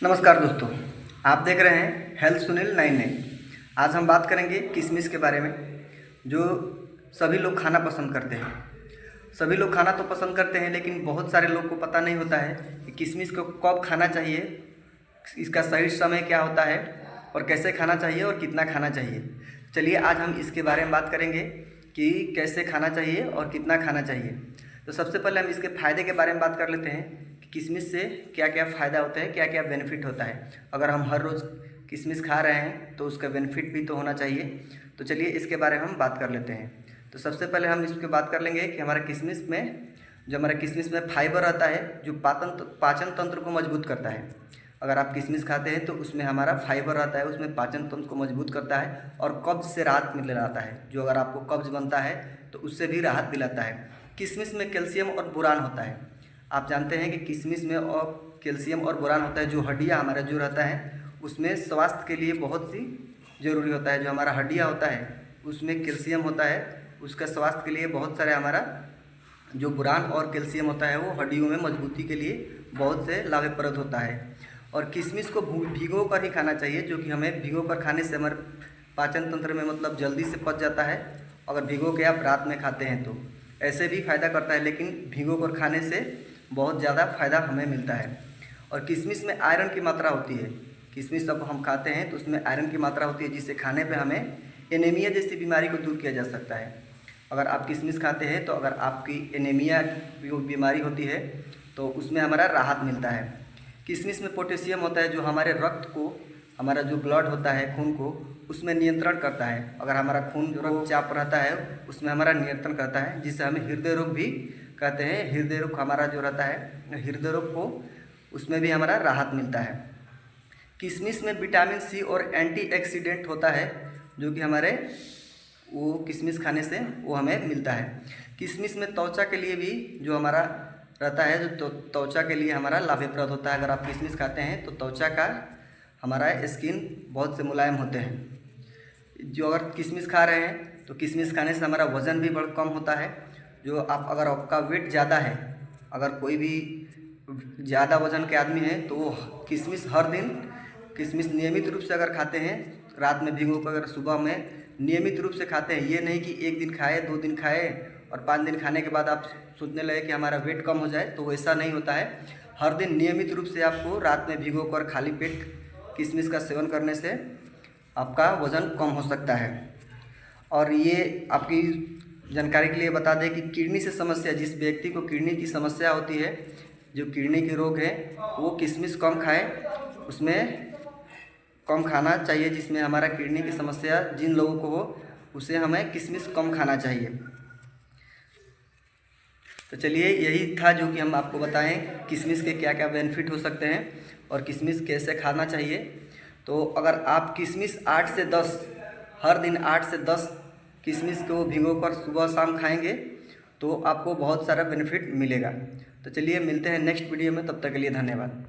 नमस्कार दोस्तों, आप देख रहे हैं हेल्थ सुनील 99। आज हम बात करेंगे किशमिश के बारे में, जो सभी लोग खाना पसंद करते हैं। सभी लोग खाना तो पसंद करते हैं, लेकिन बहुत सारे लोग को पता नहीं होता है कि किशमिश को कब खाना चाहिए, इसका सही समय क्या होता है और कैसे खाना चाहिए और कितना खाना चाहिए। चलिए आज हम इसके बारे में बात करेंगे कि कैसे खाना चाहिए और कितना खाना चाहिए। तो सबसे पहले हम इसके फ़ायदे के बारे में बात कर लेते हैं कि किशमिश से क्या क्या फ़ायदा होता है, क्या क्या बेनिफिट होता है। अगर हम हर रोज़ किशमिश खा रहे हैं तो उसका बेनिफिट भी तो होना चाहिए। तो चलिए इसके बारे में हम बात कर लेते हैं। तो सबसे पहले हम इसके बात कर लेंगे कि हमारा किशमिश में फाइबर रहता है, जो पाचन तंत्र को मजबूत करता है। अगर आप किशमिश खाते हैं तो उसमें हमारा फाइबर रहता है, उसमें पाचन तंत्र को मजबूत करता है और कब्ज से राहत मिल जाता है। जो अगर आपको कब्ज बनता है तो उससे भी राहत दिलाता है। किशमिश में कैल्शियम और बोरान होता है। आप जानते हैं कि किशमिश में और कैल्शियम और बोरान होता है। जो हड्डियाँ हमारा जो रहता है उसमें स्वास्थ्य के लिए बहुत सी ज़रूरी होता है। जो हमारा हड्डियाँ होता है उसमें कैल्शियम होता है, उसका स्वास्थ्य के लिए बहुत सारे हमारा जो बोरान और कैल्शियम होता है वो हड्डियों में मजबूती के लिए बहुत से लाभप्रद होता है। और किशमिश को भिगो कर ही खाना चाहिए, जो कि हमें भिगो कर खाने से हमारे पाचन तंत्र में मतलब जल्दी से पच जाता है। अगर भिगो के आप रात में खाते हैं तो ऐसे भी फ़ायदा करता है, लेकिन भिगो कर खाने से बहुत ज़्यादा फ़ायदा हमें मिलता है। और किशमिश में आयरन की मात्रा होती है। किशमिश जब हम खाते हैं तो उसमें आयरन की मात्रा होती है, जिससे खाने पे हमें एनीमिया जैसी बीमारी को दूर किया जा सकता है। अगर आप किशमिश खाते हैं तो अगर आपकी एनीमिया बीमारी होती है तो उसमें हमारा राहत मिलता है। किशमिश में पोटेशियम होता है, जो हमारे रक्त को, हमारा जो ब्लड होता है खून को, उसमें नियंत्रण करता है। अगर हमारा खून जो रक्तचाप रहता है उसमें हमारा नियंत्रण करता है, जिससे हमें हृदय रोग भी कहते हैं। हृदय रोग हमारा जो रहता है, हृदय रोग को उसमें भी हमारा राहत मिलता है। किशमिश में विटामिन सी और एंटीऑक्सीडेंट होता है, जो कि हमारे वो किशमिश खाने से वो हमें मिलता है। किशमिश में त्वचा के लिए भी जो हमारा रहता है, जो त्वचा के लिए हमारा लाभप्रद होता है। अगर आप किशमिश खाते हैं तो त्वचा का हमारा स्किन बहुत से मुलायम होते हैं। जो अगर किशमिश खा रहे हैं तो किशमिश खाने से हमारा वज़न भी बहुत कम होता है। जो अगर आपका वेट ज़्यादा है, अगर कोई भी ज़्यादा वज़न के आदमी है तो वो हर दिन किशमिश नियमित रूप से अगर खाते हैं, रात में भिगो कर अगर सुबह में नियमित रूप से खाते हैं। ये नहीं कि एक दिन खाए, 2 दिन खाए और 5 दिन खाने के बाद आप सोचने लगे कि हमारा वेट कम हो जाए, तो वैसा नहीं होता है। हर दिन नियमित रूप से आपको रात में भिगो कर खाली पेट किशमिश का सेवन करने से आपका वज़न कम हो सकता है। और ये आपकी जानकारी के लिए बता दें कि किडनी से समस्या, जिस व्यक्ति को किडनी की समस्या होती है, जो किडनी के रोग है, वो किशमिश कम खाए, उसमें कम खाना चाहिए। जिसमें हमारा किडनी की समस्या जिन लोगों को हो, उसे हमें किशमिश कम खाना चाहिए। तो चलिए यही था जो कि हम आपको बताएं किशमिश के क्या क्या बेनिफिट हो सकते हैं और किशमिश कैसे खाना चाहिए। तो अगर आप किशमिश 8 से 10 हर दिन 8 से 10 किशमिश को भिगोकर सुबह शाम खाएंगे तो आपको बहुत सारा बेनिफिट मिलेगा। तो चलिए मिलते हैं नेक्स्ट वीडियो में, तब तक के लिए धन्यवाद।